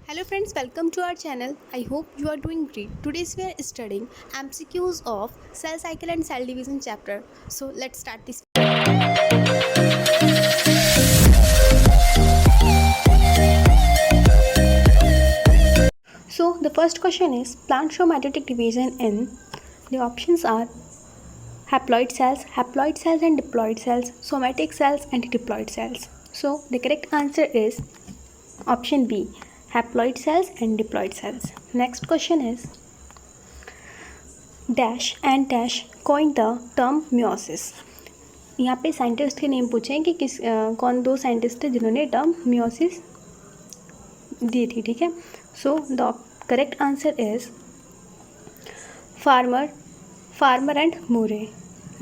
Hello friends, welcome to our channel. I hope you are doing great. Today's we are studying MCQs of cell cycle and cell division chapter. So let's start this. So the first question is plant show mitotic division in. The options are haploid cells and diploid cells, somatic cells and diploid cells. So the correct answer is option B, haploid cells and diploid cells. Next question is dash and dash coin the term meiosis. यहाँ पे scientist के name पूछे हैं कि कौन दो scientist थे जिन्होंने टर्म म्योसिस दी थी. ठीक है, so the correct answer is farmer and Moore.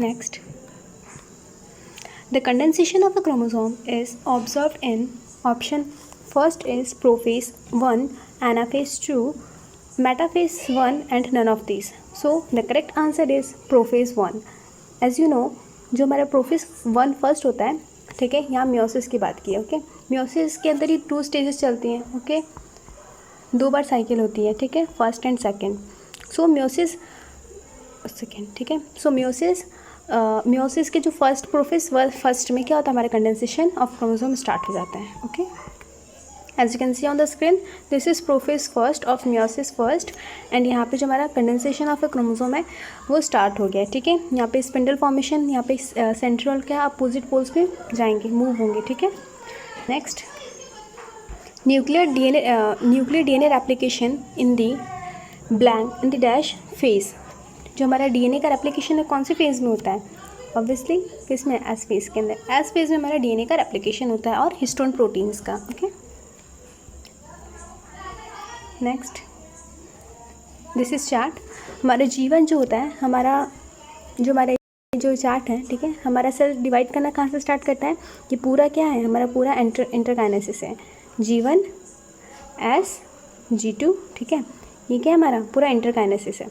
Next, the condensation of a chromosome is observed in option first is prophase 1, anaphase 2, metaphase 1 and none of this. So the correct answer is prophase 1. As you know, जो हमारा prophase 1 first होता है, ठीक है, यहाँ meiosis की बात की है. ओके, म्योसिस के अंदर ही 2 स्टेजेस चलती हैं. ओके, 2 बार साइकिल होती है. ठीक है, first and second. So meiosis second. ठीक है, सो म्योसिस के जो फर्स्ट प्रोफेज फर्स्ट में क्या होता है, हमारा कंडेंसेशन ऑफ क्रोमोसोम स्टार्ट हो जाता है. Okay, as you can see on the screen, this is prophase first of meiosis first. And यहाँ पे जो हमारा कंडेंसेशन ऑफ ए क्रोमोसोम है वो स्टार्ट हो गया है. ठीक है, यहाँ पे स्पिंडल फॉर्मेशन, यहाँ पे सेंट्रल क्या अपोजिट पोल्स पे जाएंगे, मूव होंगे. ठीक है, next, nuclear DNA replication in the blank in the dash phase. जो हमारा डीएनए का रेप्लिकेशन है कौन से फेज में होता है? ऑब्वियसली किस में? एस फेज के अंदर. एस फेज में हमारा डीएनए का रेप्लिकेशन होता है और हिस्टोन प्रोटीन्स का. Okay, next, this is chart. हमारा जीवन जो होता है, हमारा जो चार्ट है, ठीक है, हमारा सेल डिवाइड करना कहाँ से स्टार्ट करता है? ये पूरा क्या है? हमारा पूरा इंटरकाइनेसिस है. G1 S G2. ठीक है, ये क्या है? हमारा पूरा इंटरकाइनेसिस है.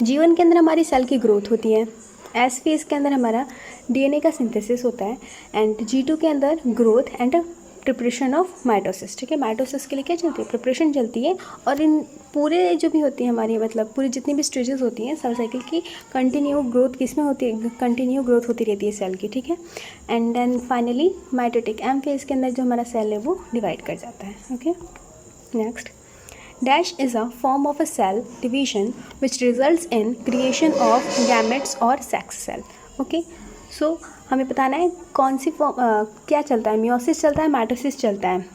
G1 के अंदर हमारी सेल की ग्रोथ होती है. एस फेज के अंदर हमारा डीएनए का सिंथेसिस होता है. एंड G2 के अंदर growth and preparation of mitosis. ठीक है, माइटोसिस के लिए क्या चलती है? प्रिपरेशन चलती है. और इन पूरे जो भी होती है हमारी, मतलब पूरी जितनी भी स्टेजेस होती हैं सेल साइकिल की, कंटिन्यू ग्रोथ किस में होती है? कंटिन्यू ग्रोथ होती रहती है सेल की. ठीक है, and then finally mitotic M phase के अंदर जो हमारा सेल है वो डिवाइड कर जाता है. Okay, next, dash is a form of a cell division which results in creation of gametes और सेक्स सेल. ओके, सो हमें बताना है कौन सी क्या चलता है? म्योसिस चलता है, माइटोसिस चलता है.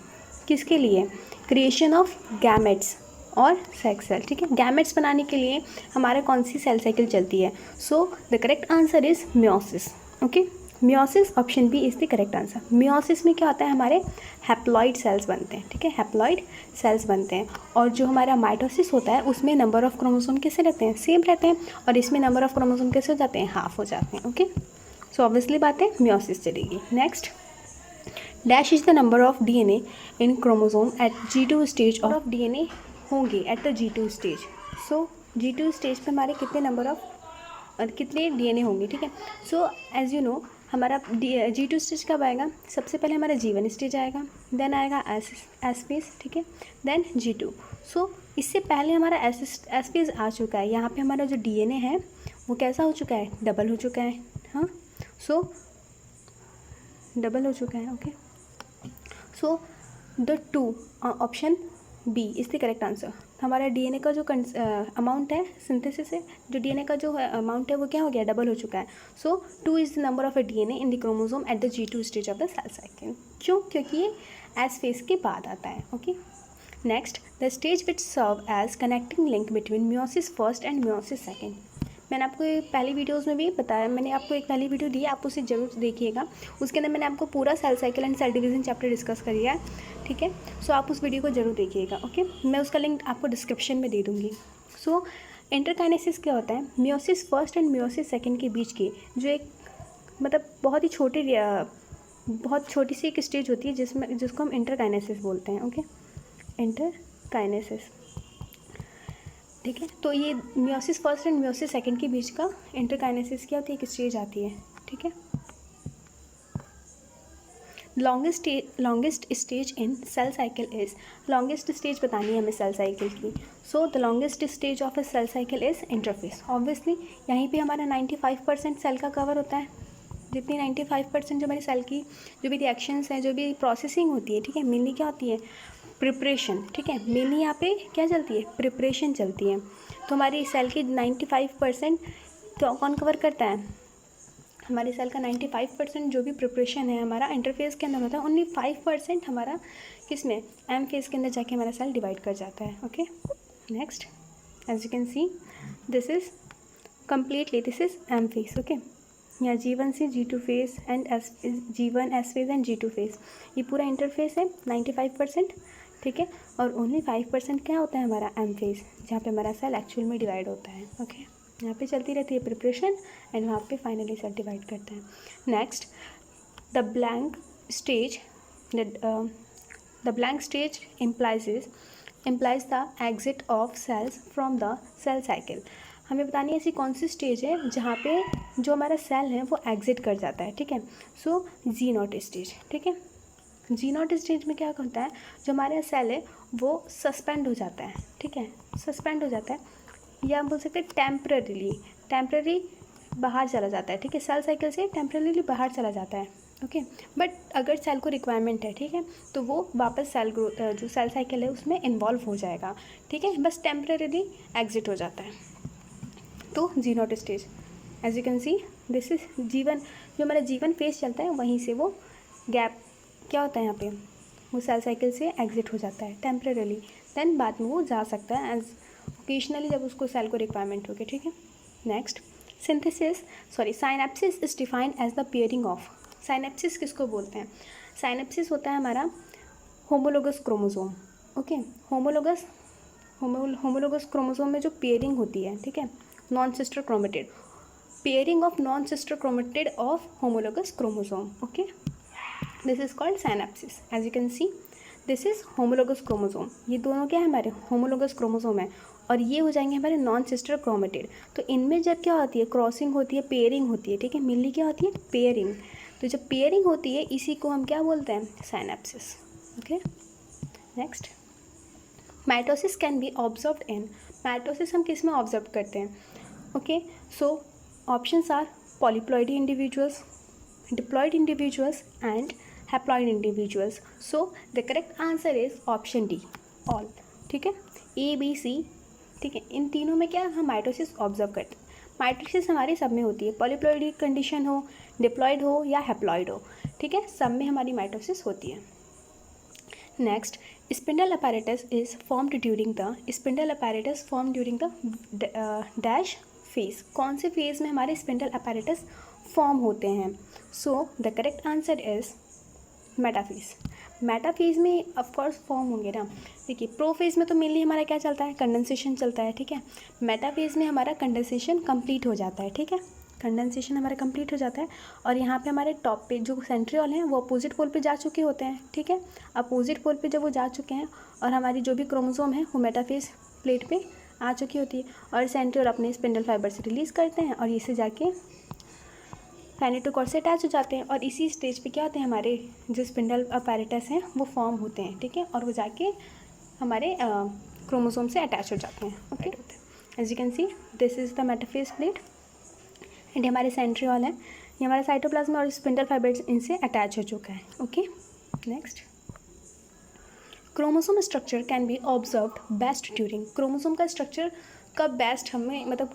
किसके लिए? क्रिएशन ऑफ गैमेट्स और सेक्स सेल. ठीक है, गैमेट्स बनाने के लिए हमारे कौन सी सेल साइकिल चलती है? So the correct answer is meiosis. Okay, meiosis, option B is the correct answer. Meiosis में क्या होता है? हमारे हैप्लॉइड सेल्स बनते हैं. ठीक है, हैप्लॉइड सेल्स बनते हैं. और जो हमारा माइटोसिस होता है उसमें नंबर ऑफ क्रोमोसोम कैसे रहते हैं? सेम रहते हैं. और इसमें नंबर ऑफ क्रोमोसोम कैसे हो जाते हैं? हाफ हो जाते हैं. ओके, सो ऑब्वियसली बात है म्योसिस चलेगी. Next, dash is the number of DNA in chromosome at G2 stage of DNA होंगे at the G2 stage. So G2 stage पे हमारे कितने डीएनए होंगे? ठीक है, सो एज यू नो, हमारा G2 स्टेज कब आएगा? सबसे पहले हमारा G1 स्टेज आएगा, देन आएगा एस फेज. ठीक है, देन G2. सो इससे पहले हमारा एस फेज आ चुका है. यहाँ पे हमारा जो डीएनए है वो कैसा हो चुका है? डबल हो चुका है. हाँ, सो डबल हो चुका है. Okay, so the 2 option B is the correct answer. हमारा डीएनए का जो अमाउंट है सिंथेसिस है, जो डीएनए का जो अमाउंट है वो क्या हो गया? डबल हो चुका है. So 2 is the number of a DNA in the chromosome at the G2 stage of the cell cycle. क्यों? क्योंकि ये एस फेज के बाद आता है. Okay, next, the stage which serve as connecting link between meiosis first and meiosis second. मैंने आपको पहली वीडियोस में भी बताया, मैंने आपको एक पहली वीडियो दी है, आप उसे जरूर देखिएगा. उसके अंदर मैंने आपको पूरा cell cycle and cell division chapter discuss करिए है. ठीक है, सो आप उस वीडियो को जरूर देखिएगा. ओके, मैं उसका लिंक आपको डिस्क्रिप्शन में दे दूँगी. सो इंटरकाइनेसिस क्या होता है? Meiosis first and meiosis second के बीच की जो एक मतलब बहुत छोटी सी एक स्टेज होती है जिसको हम इंटरकाइनेसिस बोलते हैं. Okay, interkinesis. ठीक है, तो ये meiosis first and meiosis second के बीच का इंटरकाइनेसिस क्या होती है? एक स्टेज आती है. ठीक है, longest stage in cell cycle is, longest stage बतानी है हमें सेल साइकिल की। So the longest stage of a cell cycle is interphase. Obviously यहीं पे हमारा 95% सेल का कवर होता है। जितनी 95% जो हमारी सेल की जो भी रिएक्शंस हैं, जो भी प्रोसेसिंग होती है, ठीक है, मेनली क्या होती है, प्रिपरेशन, ठीक है, मेनली यहाँ पे क्या चलती है, प्रिपरेशन चलती है। तो हमारी सेल की 95% तो कौन कवर करता है, हमारी सेल का 95% जो भी प्रिपरेशन है हमारा इंटरफेस के अंदर होता है। ओनली 5% हमारा किस में, एम फेज के अंदर जाके हमारा सेल डिवाइड कर जाता है। Okay, next, as you can see this is completely, this is M phase. Okay, यहाँ G1 से G2 phase and G1 S phase and G2 phase, ये पूरा इंटरफेस है 95%, ठीक है। और ओनली 5% क्या होता है हमारा एम फेज, जहाँ पे हमारा सेल एक्चुअल में डिवाइड होता है। ओके, यहाँ पे चलती रहती है प्रिपरेशन एंड वहाँ पे फाइनली सेल डिवाइड करता है। Next, the blank stage, the blank stage implies the exit of cells from the cell cycle. हमें बतानी है ऐसी कौन सी स्टेज है जहाँ पे जो हमारा सेल है वो एग्जिट कर जाता है, ठीक है। सो G0 स्टेज, ठीक है। G0 स्टेज में क्या होता है, जो हमारा सेल है वो सस्पेंड हो जाता है, ठीक है, सस्पेंड हो जाता है, या हम बोल सकते हैं टेम्पररी बाहर चला जाता है, ठीक है, सेल साइकिल से टेम्पररीली बाहर चला जाता है। ओके, बट अगर सेल को रिक्वायरमेंट है, ठीक है, तो वो वापस सेल ग्रोथ जो सेल साइकिल है उसमें इन्वॉल्व हो जाएगा, ठीक है, बस टेम्पररीली एग्जिट हो जाता है। तो G0 stage, as you can see this is G1, जो हमारा G1 फेज चलता है वहीं से वो गैप क्या होता है यहाँ पे, वो सेल साइकिल से एग्जिट हो जाता है टेम्पररीली, देन बाद में वो जा सकता है एज ओकेजनली जब उसको सेल को रिक्वायरमेंट होगी, ठीक है। Next, synapsis is defined as the pairing of, synapsis किसको बोलते हैं, साइनेप्सिस होता है हमारा homologous chromosome. Okay, homologous chromosome में जो पेयरिंग होती है, ठीक है, non sister chromatid, pairing of non sister chromatid of homologous chromosome. Okay, this is called synapsis. As you can see this is homologous chromosome, ये दोनों क्या है हमारे होमोलोगस क्रोमोसोम है, और ये हो जाएंगे हमारे नॉन सिस्टर क्रोमेटिड। तो इनमें जब क्या होती है, क्रॉसिंग होती है, पेयरिंग होती है, ठीक है, मेनली क्या होती है, पेयरिंग। तो जब पेयरिंग होती है इसी को हम क्या बोलते हैं, synapsis. Okay, next, mitosis can be observed in, mitosis हम किस में ऑब्जर्व करते हैं। Okay, so options are polyploidy individuals, diploid individuals and haploid individuals. So the correct answer is option D, all, ठीक है, ABC, ठीक है, इन तीनों में क्या हम माइटोसिस ऑब्जर्व करते हैं। माइटोसिस हमारी सब में होती है, पॉलीप्लॉइडी कंडीशन हो, डिप्लॉइड हो या हैप्लॉइड हो, ठीक है, सब में हमारी माइटोसिस होती है। Next, spindle apparatus is formed during the dash phase, कौन से फेज में हमारे स्पिंडल अपैरेटस फॉर्म होते हैं। सो the correct answer is metaphase. Metaphase में ऑफकोर्स फॉर्म होंगे ना, देखिए प्रोफेज में तो मेनली हमारा क्या चलता है, कंडेंसेशन चलता है, ठीक है, मेटाफेज में हमारा कंडेंसेशन कंप्लीट हो जाता है, ठीक है, कंडेंसेशन हमारा कंप्लीट हो जाता है, और यहाँ पे हमारे टॉप पे जो सेंट्रियोल हैं वो अपोजिट पोल पे जा चुके होते हैं, ठीक है, अपोजिट पोल पे जब वो जा चुके हैं और हमारी जो भी क्रोमोसोम है वो मेटाफेज प्लेट पे आ चुकी होती है, और सेंट्रियोल अपने स्पिंडल फाइबर से रिलीज़ करते हैं और इसे जाके काइनेटोकोर से अटैच हो जाते हैं, और इसी स्टेज पे क्या होते हैं, हमारे जो स्पिंडल अपैरेटस हैं वो फॉर्म होते हैं, ठीक है, और वो जाके हमारे क्रोमोसोम से अटैच हो जाते हैं। Okay, as you can see this is the metaphase plate and ये हमारे सेंट्रियोल है, ये हमारा साइटोप्लाज्म और स्पिंडल फाइबर इनसे अटैच हो चुका है। Okay, next, chromosome structure can be observed best during, chromosome का स्ट्रक्चर कब बेस्ट हमें मतलब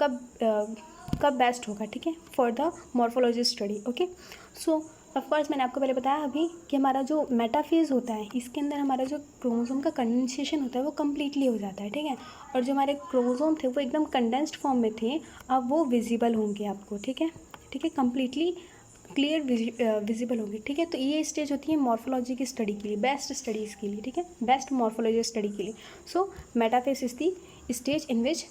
कब बेस्ट होगा, ठीक है, for the morphology study. Okay, so of course मैंने आपको पहले बताया अभी कि हमारा जो मेटाफेज होता है इसके अंदर हमारा जो क्रोमोसोम का कंडेंसेशन होता है वो कम्प्लीटली हो जाता है, ठीक है, और जो हमारे क्रोमोसोम थे वो एकदम कंडेंस्ड फॉर्म में थे, अब वो विजिबल होंगे आपको, ठीक है, कम्प्लीटली क्लियर विजिबल होंगे, ठीक है। तो ये स्टेज होती है मॉर्फोलॉजी की स्टडी के लिए, बेस्ट स्टडीज़ के लिए, ठीक है, बेस्ट मॉर्फोलॉजी स्टडी के लिए। So metaphase is the stage in which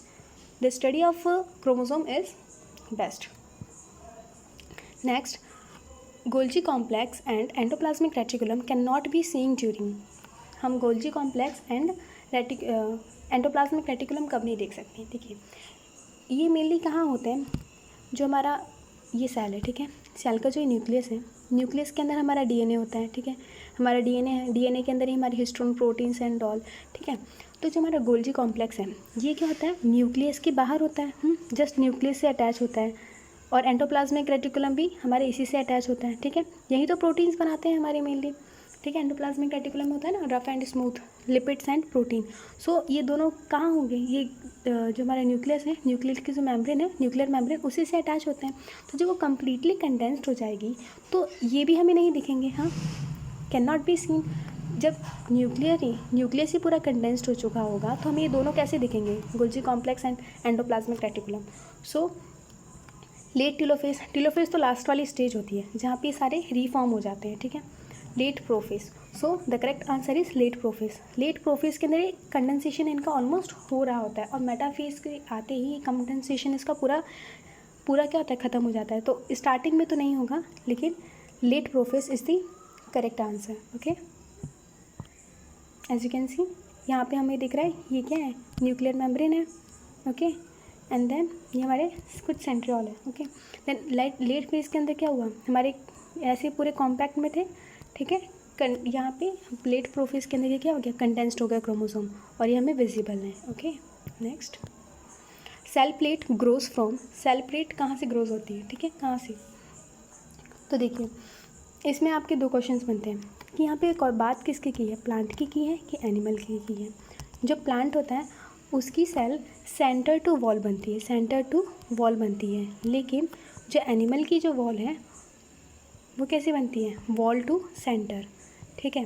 the study of chromosome is best. Next, Golgi complex and endoplasmic reticulum can not be seeing during, हम Golgi complex and endoplasmic reticulum कब नहीं देख सकते, देखिए ये mainly कहाँ होते हैं, जो हमारा ये सेल है, ठीक है, सेल का जो न्यूक्लियस है, न्यूक्लियस के अंदर हमारा डीएनए होता है, ठीक है, हमारा डीएनए है, डीएनए के अंदर ही हमारे हिस्टोन प्रोटीन्स एंड ऑल, ठीक है। तो जो हमारा गोल्जी कॉम्प्लेक्स है ये क्या होता है, न्यूक्लियस के बाहर होता है, जस्ट न्यूक्लियस से अटैच होता है, और एंडोप्लाज्मिक रेटिकुलम भी हमारे इसी से अटैच होता है, ठीक है। यही तो प्रोटीन्स बनाते हैं हमारे मेनली, ठीक है। एंडोप्लाज्मिक रेटिकुलम होता है ना, rough and smooth, lipids and protein. So ये दोनों कहाँ होंगे, ये जो हमारा न्यूक्लियस है, न्यूक्लियस की जो मेम्ब्रेन है, न्यूक्लियर मेम्ब्रेन, उसी से अटैच होते हैं। तो जब वो कम्प्लीटली कंडेंस्ड हो जाएगी तो ये भी हमें नहीं दिखेंगे, हाँ, कैन नॉट बी सीन। जब न्यूक्लियस ही पूरा कंडेंस्ड हो चुका होगा तो हमें ये दोनों कैसे दिखेंगे, Golgi complex and endoplasmic reticulum. So let telophase, telophase तो लास्ट वाली स्टेज होती है जहाँ पे सारे रीफॉर्म हो जाते हैं, ठीक है। Late prophase, so the correct answer is late prophase. Late prophase के अंदर कंडेंसेशन इनका ऑलमोस्ट हो रहा होता है, और मेटाफेज के आते ही कंडेंसेशन इसका पूरा क्या होता है, ख़त्म हो जाता है। तो स्टार्टिंग में तो नहीं होगा, लेकिन late prophase is the correct answer, okay. As you can see यहाँ पे हमें दिख रहा है ये क्या है, न्यूक्लियर मेम्ब्रेन है, ओके, एंड देन ये हमारे कुछ सेंट्रियोल है, ओके। देन लेट फेज के अंदर क्या हुआ, हमारे ऐसे पूरे कॉम्पैक्ट में थे, ठीक है। यहाँ पे लेट प्रोफेज के अंदर ये क्या हो गया, कंडेंस्ड हो गया क्रोमोसोम, और ये हमें विजिबल है, okay. Next, cell plate grows from, cell plate कहाँ से ग्रोज होती है, ठीक है, कहाँ से। तो देखिए इसमें आपके दो क्वेश्चंस बनते हैं कि यहाँ पे एक और बात किसकी की है, प्लांट की है कि एनिमल की है। जो प्लांट होता है उसकी सेल सेंटर टू वॉल बनती है, सेंटर टू वॉल बनती है, लेकिन जो एनिमल की जो वॉल है वो कैसे बनती है, वॉल टू सेंटर, ठीक है।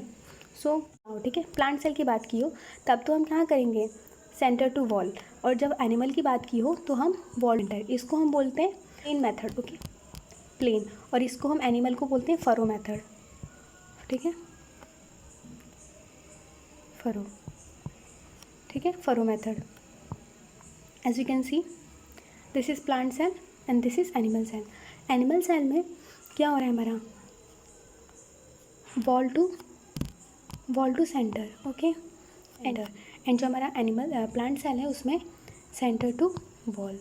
सो ठीक है, प्लांट सेल की बात की हो तब तो हम क्या करेंगे, सेंटर टू वॉल, और जब एनिमल की बात की हो तो हम वॉल सेंटर, इसको हम बोलते हैं प्लेन मेथड, ओके, प्लेन, और इसको हम एनिमल को बोलते हैं फरो मेथड, ठीक है, फरो, ठीक है, furrow method. As you can see this is plant cell and this is animal cell. Animal cell में क्या हो रहा है हमारा, wall to centre, okay, and जो हमारा एनिमल प्लांट सेल है उसमें सेंटर टू वॉल,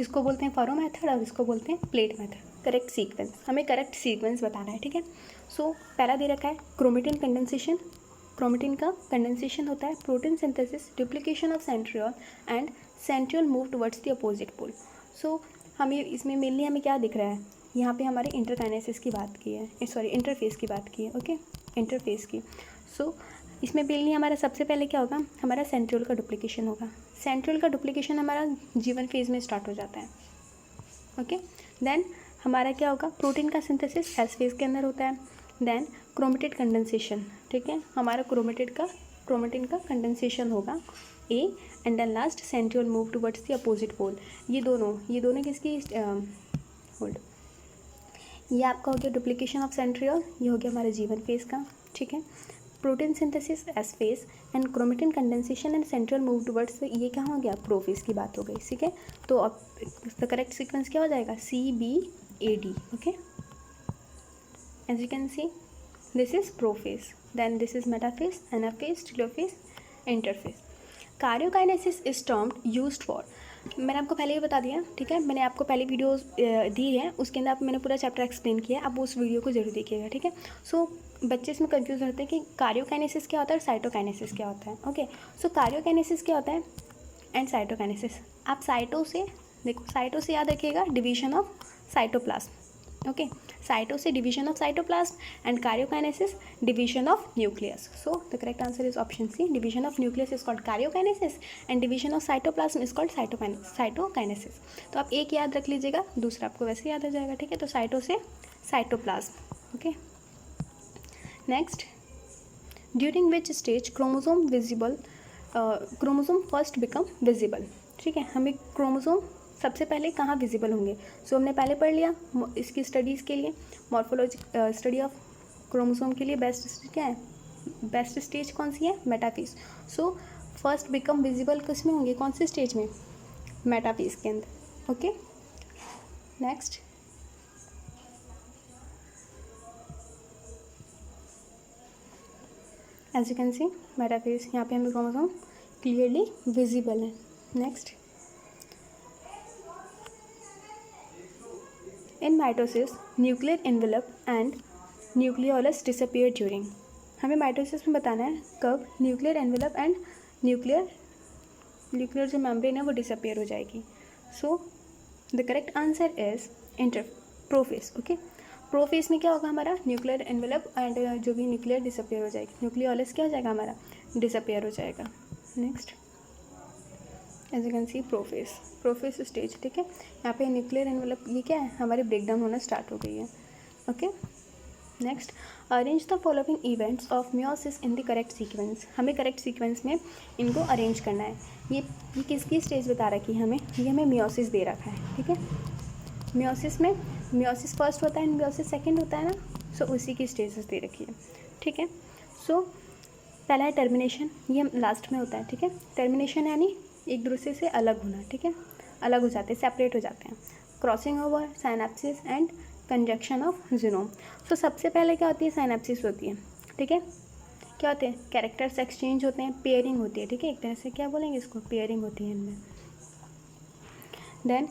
इसको बोलते हैं फरो मेथड और इसको बोलते हैं प्लेट मेथड। करेक्ट सीक्वेंस, हमें करेक्ट सीक्वेंस बताना है, ठीक है। सो पहला दे रखा है क्रोमेटिन कंडेंसेशन, क्रोमेटिन का कंडेंसेशन होता है, protein synthesis, duplication of centriole and centriole move towards the opposite pole. So हमें इसमें मेनली हमें क्या दिख रहा है, यहाँ पे हमारे इंटरकाइनेसिस की बात की है, सॉरी इंटरफेस की बात की है, ओके, इंटरफेस की। सो इसमें मेनली हमारा सबसे पहले क्या होगा, हमारा सेंट्रियोल का डुप्लीकेशन होगा। सेंट्रियोल का डुप्लीकेशन हमारा जीवन फेज में स्टार्ट हो जाता है, ओके। देन हमारा क्या होगा, प्रोटीन का सिंथेसिस एस फेज के अंदर होता है। देन क्रोमेटिड कंडेंसेशन, ठीक है, हमारा क्रोमेटिन का कंडेंसेशन होगा A, and then last centriole move towards the opposite pole. ये दोनों किसकी होल्ड, ये आपका हो गया डुप्लीकेशन ऑफ सेंट्रियोल, ये हो गया हमारे जीवन फेज का, ठीक है। Protein synthesis S phase and chromatin condensation and centriole move towards, ये क्या हो गया, प्रोफेज की बात हो गई, ठीक है। तो अब द करेक्ट सीक्वेंस क्या हो जाएगा, CBAD, okay. As you can see this is prophase, then this is metaphase, anaphase, telophase, interphase. Karyokinesis is termed used for, मैंने आपको पहले ही बता दिया, ठीक है, मैंने आपको पहले वीडियोस दी है, उसके अंदर मैंने पूरा चैप्टर एक्सप्लेन किया है, आप उस वीडियो को जरूर देखिएगा, ठीक है। सो बच्चे इसमें कंफ्यूज होते हैं कि कार्योकाइनेसिस क्या होता है और साइटोकाइनेसिस क्या होता है, ओके। सो कार्योकाइनेसिस क्या होता है एंड साइटोकाइनेसिस, आप साइटो से देखो, साइटो से याद रखिएगा division of cytoplasm, okay, cyto से division of cytoplasm and karyokinesis division of nucleus. So the correct answer is option C, division of nucleus is called karyokinesis and division of cytoplasm is called cytokinesis. तो आप एक याद रख लीजिएगा, दूसरा आपको वैसे याद आ जाएगा, ठीक है। तो साइटो से cytoplasm, okay. Next, during which stage chromosome first become visible, ठीक है, हमें क्रोमोसोम सबसे पहले कहाँ विजिबल होंगे। सो हमने पहले पढ़ लिया इसकी स्टडीज़ के लिए, मॉर्फोलॉजी स्टडी ऑफ क्रोमोसोम के लिए बेस्ट क्या है, बेस्ट स्टेज कौन सी है, metaphase. So first become visible किस में होंगे, कौन से स्टेज में, मेटाफेज के अंदर, okay. Next, as you can see metaphase, यहाँ पे हमें क्रोमोसोम क्लियरली विजिबल है। Next, in mitosis nuclear envelope and nucleolus disappear during. हमें माइटोसिस में बताना है कब न्यूक्लियर एनवेलप एंड न्यूक्लियर जो मेम्ब्रेन है वो डिसअपियर हो जाएगी। So the correct answer is prophase. Okay, prophase में क्या होगा हमारा न्यूक्लियर एनवेलप एंड जो भी न्यूक्लियर डिसअपियर हो जाएगी, न्यूक्लियोलस क्या हो जाएगा हमारा डिसअपियर हो जाएगा। Next as you can see prophase stage. ठीक है, यहाँ पे न्यूक्लियर एनवेलप ये क्या है हमारी ब्रेकडाउन होना स्टार्ट हो गई है। Okay, next arrange the following events of meiosis in the correct sequence. हमें करेक्ट सीक्वेंस में इनको अरेंज करना है। ये किसकी स्टेज बता रखी है हमें, ये हमें मियोसिस दे रखा है। ठीक है, मियोसिस में मियोसिस फर्स्ट होता है, मियोसिस सेकंड होता है ना, सो उसी की स्टेजेस दे रखी है। ठीक है, सो पहला है टर्मिनेशन, ये लास्ट में होता है। ठीक है, टर्मिनेशन यानी एक दूसरे से अलग होना। ठीक है, अलग हो जाते हैं, सेपरेट हो जाते हैं। Crossing over, synapsis and conjunction of genome. So सबसे पहले क्या होती है, साइनेप्सिस होती है। ठीक है, क्या होते हैं कैरेक्टर्स एक्सचेंज होते हैं, पेयरिंग होती है। ठीक है, एक तरह से क्या बोलेंगे इसको, पेयरिंग होती है इनमें। देन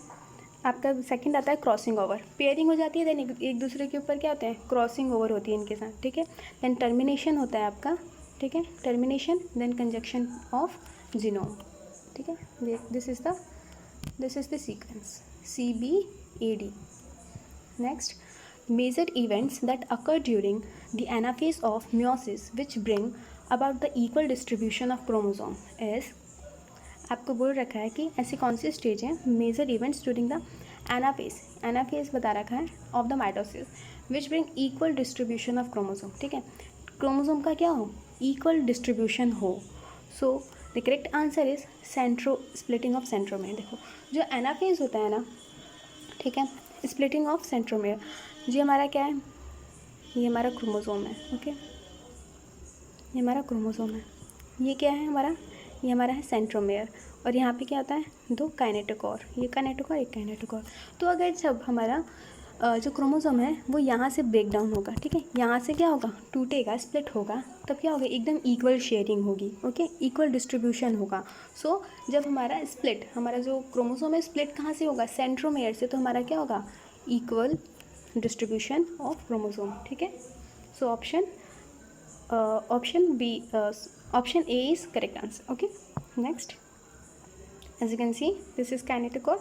आपका सेकंड आता है क्रॉसिंग ओवर, पेयरिंग हो जाती है। देन एक दूसरे के ऊपर क्या होते हैं क्रॉसिंग ओवर होती है इनके साथ। ठीक है, देन टर्मिनेशन होता है आपका। ठीक है, termination then conjunction of genome. ठीक है, this is the sequence CBAD। Next major events that occur during the anaphase of meiosis which bring about the equal distribution of chromosome is. आपको बोल रखा है कि ऐसी कौन सी स्टेज है major events during the anaphase बता रखा है of the mitosis which bring equal distribution of chromosome. ठीक है, क्रोमोसोम का क्या हो, इक्वल डिस्ट्रीब्यूशन हो। सो the correct answer is splitting of centromere. देखो जो एनाफेज होता है ना, ठीक है, स्प्लिटिंग ऑफ सेंट्रोमेयर, ये हमारा क्या है, ये हमारा क्रोमोसोम है। ओके, ये हमारा क्रोमोसोम है। ये क्या है हमारा, ये हमारा है सेंट्रोमेयर। और यहाँ पे क्या होता है दो काइनेटोकोर, ये काइनेटोकोर एक काइनेटोकोर। तो अगर जब हमारा जो क्रोमोसोम है वो यहाँ से ब्रेक डाउन होगा, ठीक है, यहाँ से क्या होगा टूटेगा, स्प्लिट होगा, तब क्या होगा एकदम इक्वल शेयरिंग होगी। ओके, इक्वल डिस्ट्रीब्यूशन होगा। सो जब हमारा स्प्लिट, हमारा जो क्रोमोसोम है स्प्लिट कहाँ से होगा, सेंट्रोमेयर से, तो हमारा क्या होगा इक्वल डिस्ट्रीब्यूशन ऑफ क्रोमोसोम। ठीक है, so option A is correct answer. Okay, next as you can see this is kinetochore.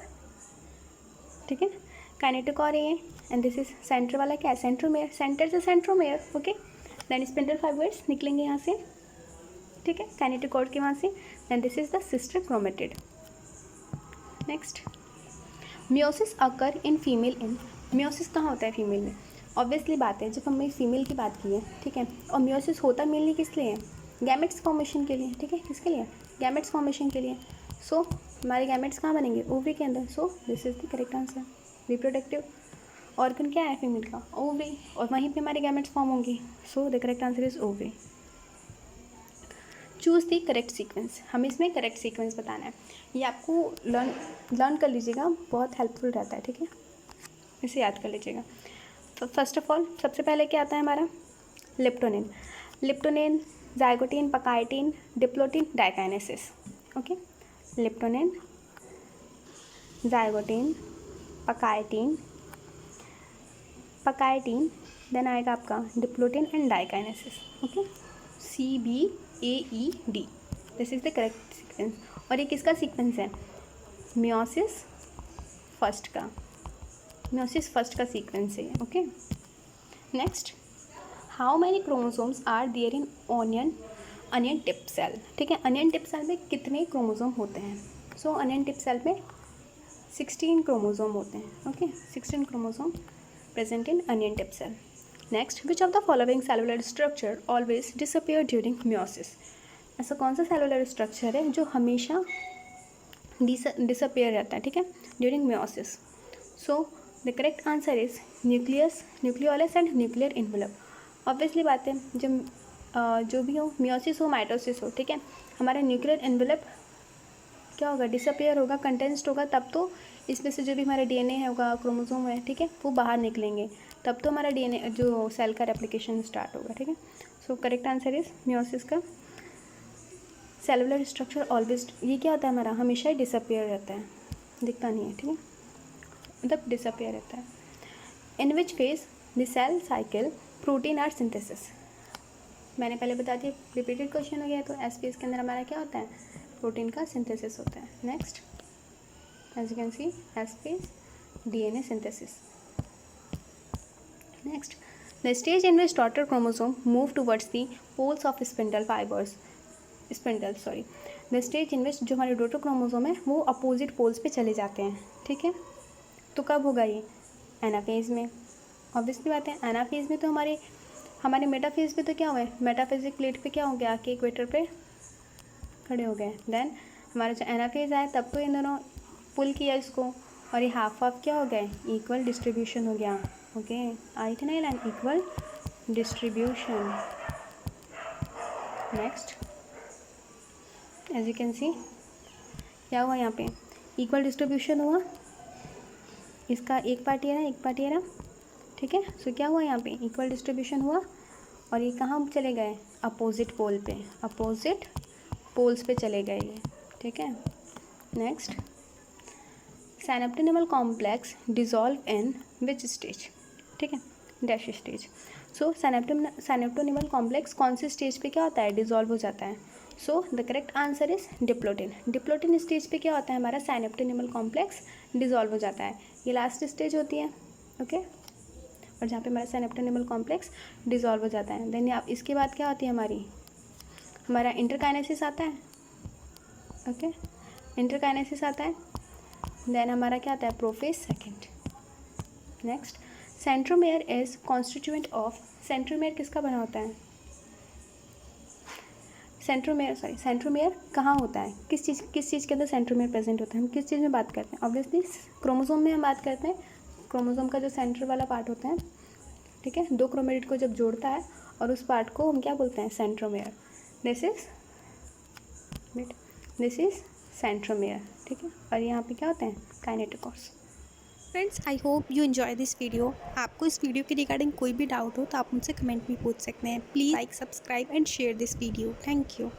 ठीक है, काइनेटोकोर है एंड दिस इज सेंटर वाला क्या है सेंट्रोमेयर, सेंटर से centromere. Okay, then spindle fibres निकलेंगे यहाँ से। ठीक है, काइनेटोकोर के वहाँ से। Then this is the sister chromatid. Next meiosis occur in female in. Meiosis कहाँ होता है फीमेल में, ऑब्वियसली बात है जब हमने फीमेल की बात की है। ठीक है, और मियोसिस होता मेनली किस लिए है, गैमेट्स फॉर्मेशन के लिए। ठीक है, किसके लिए, गैमेट्स फॉर्मेशन के लिए। सो हमारे गैमेट्स कहाँ बनेंगे, ओवरी के अंदर। So this is the correct answer. Reproductive organ क्या है फीमेल का, ओवरी, और वहीं पे हमारे गैमेट्स फॉर्म होंगी। सो the correct answer is ovary. Choose the correct sequence, हमें इसमें करेक्ट सीक्वेंस बताना है। ये आपको लर्न कर लीजिएगा, बहुत हेल्पफुल रहता है। ठीक है, इसे याद कर लीजिएगा। फर्स्ट ऑफ ऑल सबसे पहले क्या आता है हमारा leptotene, zygotene, pachytene, diplotene, diakinesis. Okay, leptotene, zygotene, pachytene, then आएगा आपका diplotene and diakinesis. Okay, CBAED, this is the correct sequence. और ये किसका सीक्वेंस है, मियोसिस फर्स्ट का सीक्वेंस है। Okay, next how many chromosomes are there in onion tip cell. ठीक है, अनियन टिप सेल में कितने क्रोमोसोम होते हैं। सो अनियन टिप सेल में 16 क्रोमोसोम होते हैं। Okay, 16 chromosome present in onion tip cell. Next which of the following cellular structure always disappear during meiosis. ऐसा कौन सा सेलुलर स्ट्रक्चर है जो हमेशा डिसअपियर रहता है, ठीक है, during meiosis. So the correct answer is nucleolus and nuclear envelope. Obviously बात है जब जो भी हो मियोसिस हो माइटोसिस हो, ठीक है, हमारा न्यूक्लियर एनवेलप क्या होगा, डिसअपियर होगा, कंटेंस्ड होगा, तब तो इसमें से जो भी हमारा DNA है होगा, क्रोमोसोम है, ठीक है, वो बाहर निकलेंगे, तब तो हमारा DNA जो सेल का रेप्लिकेशन स्टार्ट होगा। ठीक है, so correct answer is meiosis का सेलुलर स्ट्रक्चर ऑलवेज, ये क्या होता है हमारा हमेशा ही डिसअपियर रहता है, दिखता नहीं है। ठीक है, मतलब डिसअपियर रहता है। In which phase the cell cycle protein are synthesis. मैंने पहले बता दिया, रिपीटेड क्वेश्चन हो गया। तो एस फेज के अंदर हमारा क्या होता है, प्रोटीन का सिंथेसिस होता है। Next as you can see S phase DNA synthesis. Next the stage in which daughter chromosome move towards the poles of spindle the stage in which जो हमारे डॉटर क्रोमोसोम है वो अपोजिट पोल्स पे चले जाते हैं, ठीक है। तो कब होगा ये, एनाफेज में। ऑब्वियसली बात है, एनाफेज में तो हमारे मेटाफेज पे तो क्या हुआ है, मेटाफेजिक प्लेट पे क्या हो गया, आके इक्वेटर पे खड़े हो गए। देन हमारा जो एनाफेज आया तब तो इन दोनों पुल किया इसको, और ये हाफ हाफ क्या हो गए, इक्वल डिस्ट्रीब्यूशन हो गया। ओके, आई थी ना ये line, equal distribution. Next as you can see क्या हुआ यहाँ पे, इक्वल डिस्ट्रीब्यूशन हुआ। इसका एक पार्ट ये रहा, एक पार्ट ये रहा, ठीक है। सो क्या हुआ यहाँ पे, इक्वल डिस्ट्रीब्यूशन हुआ, और ये कहाँ चले गए, अपोजिट पोल पे, अपोजिट पोल्स पे चले गए ये, ठीक है। Next synaptonemal complex dissolve in which stage, ठीक है, dash stage. So synaptonemal complex कौन से स्टेज पे क्या होता है, डिजॉल्व हो जाता है। So the correct answer is diplotene. Diplotene stage पे क्या होता है, हमारा साइनेप्टोनिमल कॉम्प्लेक्स डिजॉल्व हो जाता है। ये लास्ट स्टेज होती है, ओके, और जहाँ पे हमारा साइनेप्टोनिमल कॉम्प्लेक्स डिजॉल्व हो जाता है। देन आप इसके बाद क्या होती है हमारा इंटरकाइनेसिस आता है, ओके, इंटरकाइनेसिस आता है। देन हमारा क्या आता है, prophase second. Next centromere is constituent of, centromere किसका बना होता है, सेंट्रोमेयर कहाँ होता है, किस चीज़ के अंदर सेंट्रोमेयर प्रेजेंट होता है, हम किस चीज़ में बात करते हैं, ऑब्वियसली क्रोमोसोम में हम बात करते हैं। क्रोमोसोम का जो सेंटर वाला पार्ट होता है, ठीक है, दो क्रोमेटिड को जब जोड़ता है और उस पार्ट को हम क्या बोलते हैं, सेंट्रोमेयर। दिस इज सेंट्रोमेयर, ठीक है। और यहाँ पे क्या होते हैं, kinetochores. Friends, I hope you enjoy this video. आपको इस वीडियो के रिगार्डिंग कोई भी डाउट हो तो आप मुझसे कमेंट में पूछ सकते हैं। Please like, subscribe and share this video. Thank you.